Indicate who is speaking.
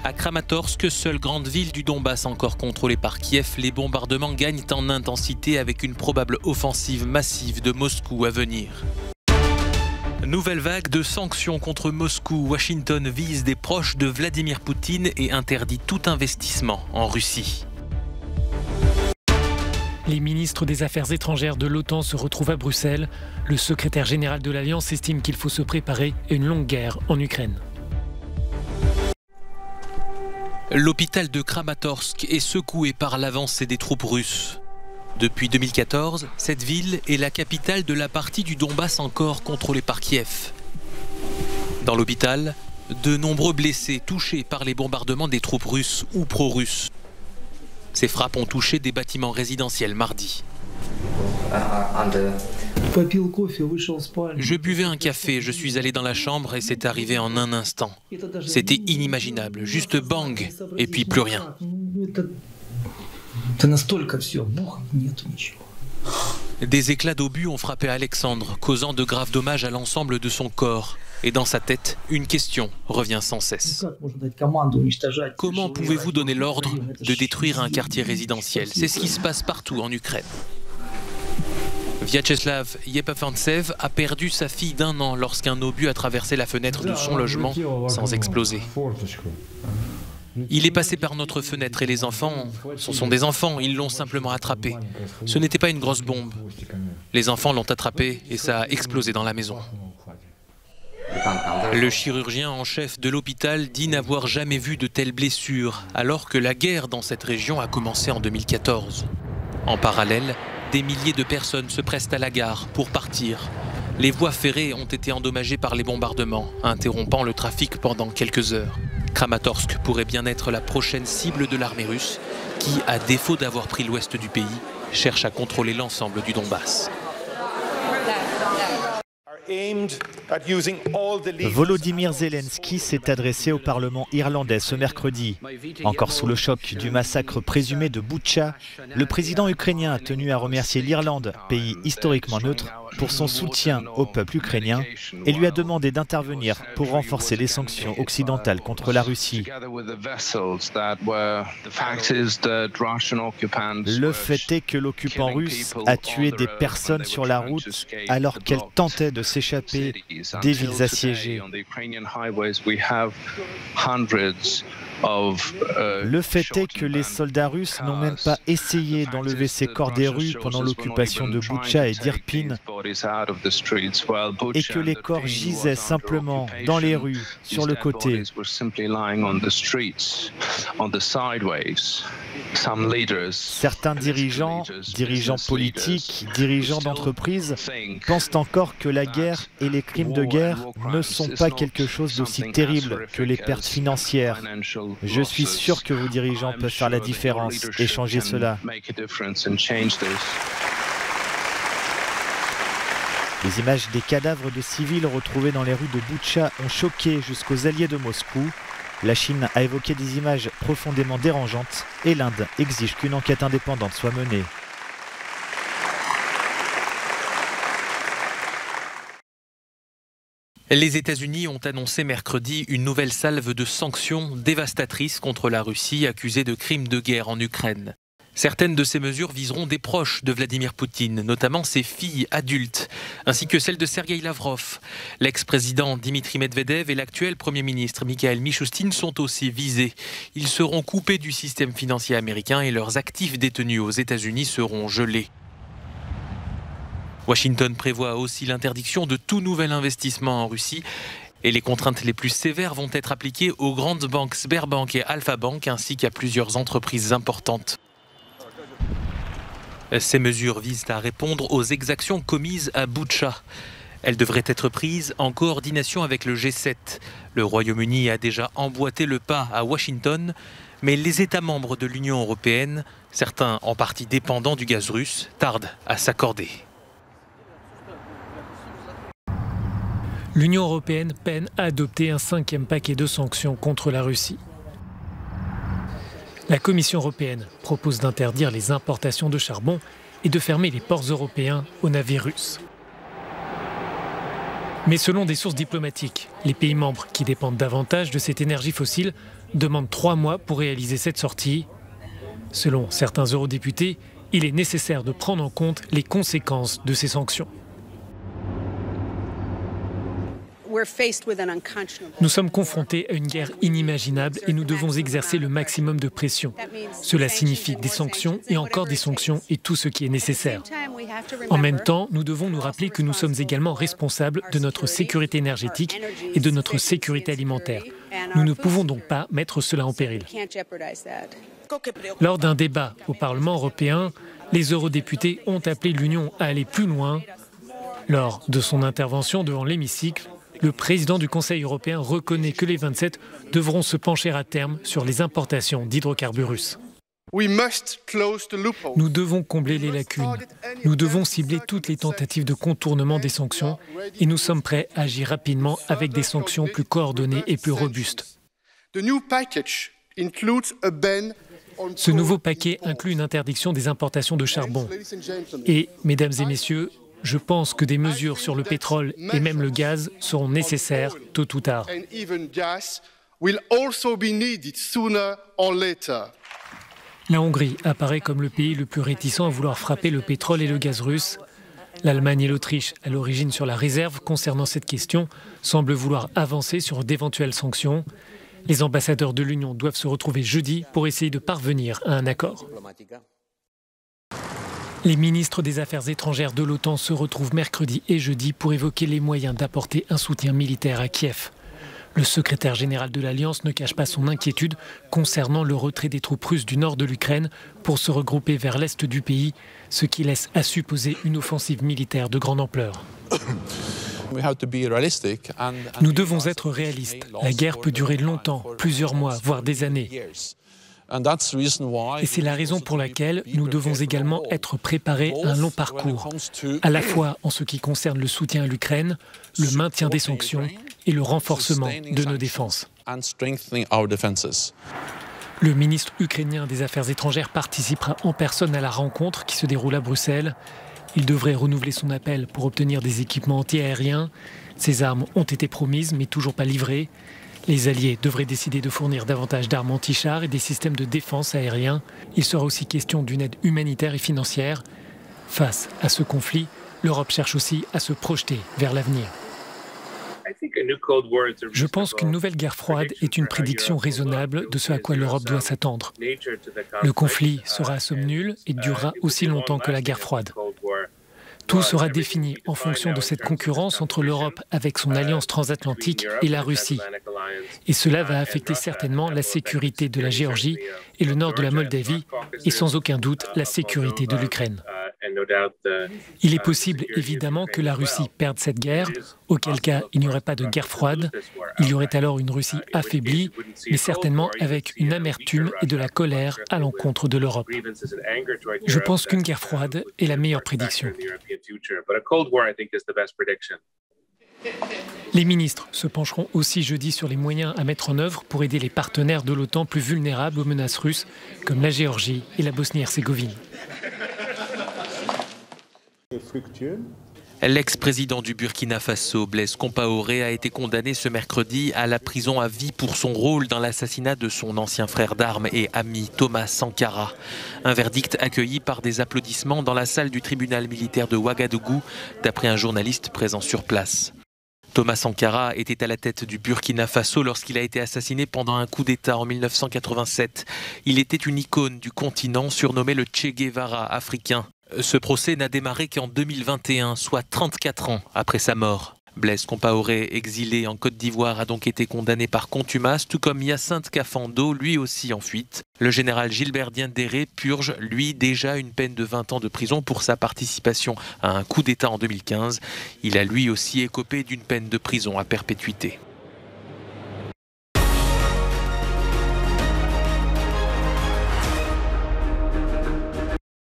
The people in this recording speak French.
Speaker 1: À Kramatorsk, seule grande ville du Donbass encore contrôlée par Kiev, les bombardements gagnent en intensité avec une probable offensive massive de Moscou à venir. Nouvelle vague de sanctions contre Moscou. Washington vise des proches de Vladimir Poutine et interdit tout investissement en Russie.
Speaker 2: Les ministres des Affaires étrangères de l'OTAN se retrouvent à Bruxelles. Le secrétaire général de l'Alliance estime qu'il faut se préparer à une longue guerre en Ukraine.
Speaker 1: L'hôpital de Kramatorsk est secoué par l'avancée des troupes russes. Depuis 2014, cette ville est la capitale de la partie du Donbass encore contrôlée par Kiev. Dans l'hôpital, de nombreux blessés touchés par les bombardements des troupes russes ou pro-russes. Ces frappes ont touché des bâtiments résidentiels mardi. Je buvais un café, je suis allé dans la chambre et c'est arrivé en un instant. C'était inimaginable, juste bang et puis plus rien. Des éclats d'obus ont frappé Alexandre, causant de graves dommages à l'ensemble de son corps. Et dans sa tête, une question revient sans cesse. Comment pouvez-vous donner l'ordre de détruire un quartier résidentiel? C'est ce qui se passe partout en Ukraine. Vyacheslav Yepafantsev a perdu sa fille d'1 an lorsqu'un obus a traversé la fenêtre de son logement sans exploser. Il est passé par notre fenêtre et les enfants, ce sont des enfants, ils l'ont simplement attrapé. Ce n'était pas une grosse bombe. Les enfants l'ont attrapé et ça a explosé dans la maison. Le chirurgien en chef de l'hôpital dit n'avoir jamais vu de telles blessures, alors que la guerre dans cette région a commencé en 2014. En parallèle, des milliers de personnes se pressent à la gare pour partir. Les voies ferrées ont été endommagées par les bombardements, interrompant le trafic pendant quelques heures. Kramatorsk pourrait bien être la prochaine cible de l'armée russe, qui, à défaut d'avoir pris l'ouest du pays, cherche à contrôler l'ensemble du Donbass.
Speaker 3: Volodymyr Zelensky s'est adressé au Parlement irlandais ce mercredi. Encore sous le choc du massacre présumé de Boutcha, le président ukrainien a tenu à remercier l'Irlande, pays historiquement neutre, pour son soutien au peuple ukrainien et lui a demandé d'intervenir pour renforcer les sanctions occidentales contre la Russie. Le fait est que l'occupant russe a tué des personnes sur la route alors qu'elles tentaient de s'échapper des villes assiégées. Le fait est que les soldats russes n'ont même pas essayé d'enlever ces corps des rues pendant l'occupation de Boutcha et d'Irpin, et que les corps gisaient simplement dans les rues, sur le côté. Certains dirigeants politiques, dirigeants d'entreprises, pensent encore que la guerre et les crimes de guerre ne sont pas quelque chose d'aussi terrible que les pertes financières. Je suis sûr que vos dirigeants peuvent faire la différence et changer cela. Les images des cadavres de civils retrouvés dans les rues de Boutcha ont choqué jusqu'aux alliés de Moscou. La Chine a évoqué des images profondément dérangeantes et l'Inde exige qu'une enquête indépendante soit menée.
Speaker 1: Les États-Unis ont annoncé mercredi une nouvelle salve de sanctions dévastatrices contre la Russie accusée de crimes de guerre en Ukraine. Certaines de ces mesures viseront des proches de Vladimir Poutine, notamment ses filles adultes, ainsi que celles de Sergueï Lavrov. L'ex-président Dimitri Medvedev et l'actuel Premier ministre Mikhail Mishustin sont aussi visés. Ils seront coupés du système financier américain et leurs actifs détenus aux États-Unis seront gelés. Washington prévoit aussi l'interdiction de tout nouvel investissement en Russie et les contraintes les plus sévères vont être appliquées aux grandes banques Sberbank et Alfa Bank ainsi qu'à plusieurs entreprises importantes. Ces mesures visent à répondre aux exactions commises à Boutcha. Elles devraient être prises en coordination avec le G7. Le Royaume-Uni a déjà emboîté le pas à Washington, mais les États membres de l'Union européenne, certains en partie dépendants du gaz russe, tardent à s'accorder.
Speaker 2: L'Union européenne peine à adopter un 5e paquet de sanctions contre la Russie. La Commission européenne propose d'interdire les importations de charbon et de fermer les ports européens aux navires russes. Mais selon des sources diplomatiques, les pays membres qui dépendent davantage de cette énergie fossile demandent 3 mois pour réaliser cette sortie. Selon certains eurodéputés, il est nécessaire de prendre en compte les conséquences de ces sanctions. Nous sommes confrontés à une guerre inimaginable et nous devons exercer le maximum de pression. Cela signifie des sanctions et encore des sanctions et tout ce qui est nécessaire. En même temps, nous devons nous rappeler que nous sommes également responsables de notre sécurité énergétique et de notre sécurité alimentaire. Nous ne pouvons donc pas mettre cela en péril. Lors d'un débat au Parlement européen, les eurodéputés ont appelé l'Union à aller plus loin. Lors de son intervention devant l'hémicycle, le président du Conseil européen reconnaît que les 27 devront se pencher à terme sur les importations d'hydrocarbures russes. Nous devons combler les lacunes. Nous devons cibler toutes les tentatives de contournement des sanctions et nous sommes prêts à agir rapidement avec des sanctions plus coordonnées et plus robustes. Ce nouveau paquet inclut une interdiction des importations de charbon. Et, mesdames et messieurs, je pense que des mesures sur le pétrole et même le gaz seront nécessaires tôt ou tard. La Hongrie apparaît comme le pays le plus réticent à vouloir frapper le pétrole et le gaz russe. L'Allemagne et l'Autriche, à l'origine sur la réserve concernant cette question, semblent vouloir avancer sur d'éventuelles sanctions. Les ambassadeurs de l'Union doivent se retrouver jeudi pour essayer de parvenir à un accord. Les ministres des Affaires étrangères de l'OTAN se retrouvent mercredi et jeudi pour évoquer les moyens d'apporter un soutien militaire à Kiev. Le secrétaire général de l'Alliance ne cache pas son inquiétude concernant le retrait des troupes russes du nord de l'Ukraine pour se regrouper vers l'est du pays, ce qui laisse à supposer une offensive militaire de grande ampleur. Nous devons être réalistes. La guerre peut durer longtemps, plusieurs mois, voire des années. Et c'est la raison pour laquelle nous devons également être préparés à un long parcours, à la fois en ce qui concerne le soutien à l'Ukraine, le maintien des sanctions et le renforcement de nos défenses. Le ministre ukrainien des Affaires étrangères participera en personne à la rencontre qui se déroule à Bruxelles. Il devrait renouveler son appel pour obtenir des équipements anti-aériens. Ces armes ont été promises mais toujours pas livrées. Les alliés devraient décider de fournir davantage d'armes anti-chars et des systèmes de défense aériens. Il sera aussi question d'une aide humanitaire et financière. Face à ce conflit, l'Europe cherche aussi à se projeter vers l'avenir. Je pense qu'une nouvelle guerre froide est une prédiction raisonnable de ce à quoi l'Europe doit s'attendre. Le conflit sera à somme nulle et durera aussi longtemps que la guerre froide. Tout sera défini en fonction de cette concurrence entre l'Europe avec son alliance transatlantique et la Russie. Et cela va affecter certainement la sécurité de la Géorgie et le nord de la Moldavie et sans aucun doute la sécurité de l'Ukraine. Il est possible évidemment que la Russie perde cette guerre, auquel cas il n'y aurait pas de guerre froide. Il y aurait alors une Russie affaiblie, mais certainement avec une amertume et de la colère à l'encontre de l'Europe. Je pense qu'une guerre froide est la meilleure prédiction. Les ministres se pencheront aussi jeudi sur les moyens à mettre en œuvre pour aider les partenaires de l'OTAN plus vulnérables aux menaces russes, comme la Géorgie et la Bosnie-Herzégovine.
Speaker 1: L'ex-président du Burkina Faso, Blaise Compaoré, a été condamné ce mercredi à la prison à vie pour son rôle dans l'assassinat de son ancien frère d'armes et ami Thomas Sankara. Un verdict accueilli par des applaudissements dans la salle du tribunal militaire de Ouagadougou, d'après un journaliste présent sur place. Thomas Sankara était à la tête du Burkina Faso lorsqu'il a été assassiné pendant un coup d'État en 1987. Il était une icône du continent, surnommé le Che Guevara africain. Ce procès n'a démarré qu'en 2021, soit 34 ans après sa mort. Blaise Compaoré, exilé en Côte d'Ivoire, a donc été condamné par contumace, tout comme Hyacinthe Kafando, lui aussi en fuite. Le général Gilbert Diendéré purge, lui, déjà une peine de 20 ans de prison pour sa participation à un coup d'État en 2015. Il a lui aussi écopé d'une peine de prison à perpétuité.